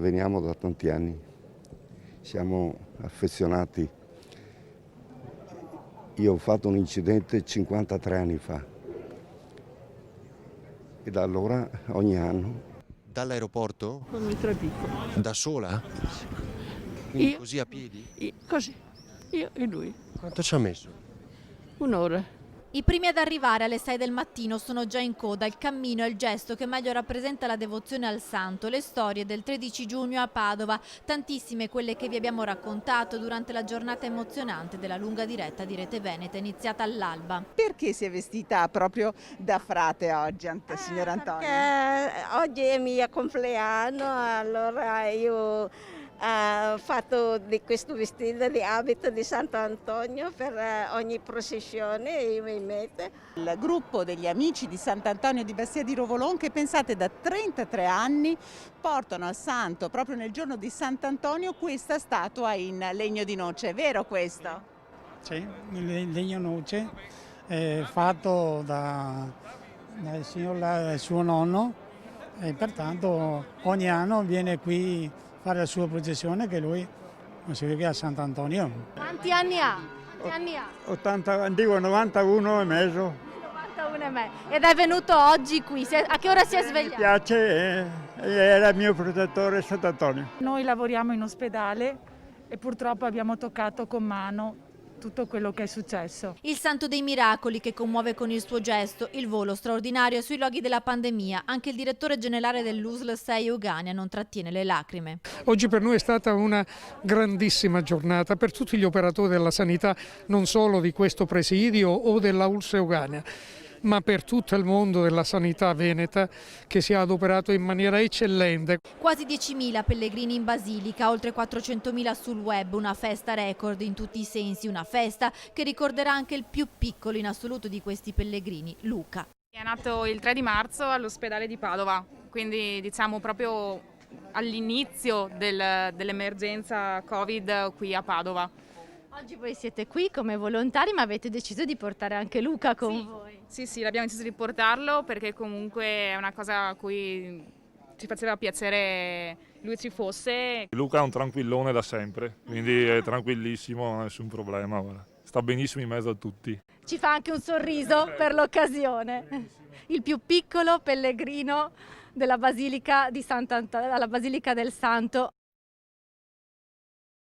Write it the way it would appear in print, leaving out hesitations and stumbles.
Veniamo da tanti anni, siamo affezionati. Io ho fatto un incidente 53 anni fa e da allora ogni anno. Dall'aeroporto? Con il trapicco. Da sola? Quindi Io? così a piedi? Così, io e lui. Quanto ci ha messo? Un'ora. I primi ad arrivare alle 6 del mattino sono già in coda. Il cammino è il gesto che meglio rappresenta la devozione al santo. Le storie del 13 giugno a Padova, tantissime quelle che vi abbiamo raccontato durante la giornata emozionante della lunga diretta di Rete Veneta iniziata all'alba. Perché si è vestita proprio da frate oggi, signor Antonio? Perché oggi è il mio compleanno, allora io ho fatto di questo vestito di abito di Sant'Antonio per ogni processione e io mi metto. Il gruppo degli amici di Sant'Antonio di Bastia di Rovolon, che pensate da 33 anni portano al santo proprio nel giorno di Sant'Antonio questa statua in legno di noce, è vero questo? Sì, il legno noce fatto dal suo nonno e pertanto ogni anno viene qui a fare la sua processione che lui non si vede a Sant'Antonio. Quanti anni ha? Quanti anni ha? 91 e mezzo. 91 e me. Ed è venuto oggi qui. A che ora si è Mi svegliato? piace, era il mio protettore Sant'Antonio. Noi lavoriamo in ospedale e purtroppo abbiamo toccato con mano tutto quello che è successo. Il santo dei miracoli che commuove con il suo gesto, il volo straordinario sui luoghi della pandemia. Anche il direttore generale dell'USL 6 Eugania non trattiene le lacrime. Oggi per noi è stata una grandissima giornata per tutti gli operatori della sanità, non solo di questo presidio o della ULSS Eugania, ma per tutto il mondo della sanità veneta che si è adoperato in maniera eccellente. Quasi 10.000 pellegrini in Basilica, oltre 400.000 sul web, una festa record in tutti i sensi, una festa che ricorderà anche il più piccolo in assoluto di questi pellegrini, Luca. È nato il 3 di marzo all'ospedale di Padova, quindi diciamo proprio all'inizio dell'emergenza Covid qui a Padova. Oggi voi siete qui come volontari, ma avete deciso di portare anche Luca con voi. Sì, abbiamo deciso di portarlo perché comunque è una cosa a cui ci faceva piacere lui ci fosse. Luca è un tranquillone da sempre, quindi è tranquillissimo, non ha nessun problema, guarda. Sta benissimo in mezzo a tutti. Ci fa anche un sorriso per l'occasione. Il più piccolo pellegrino della Basilica di Sant'Antonio, alla Basilica del Santo.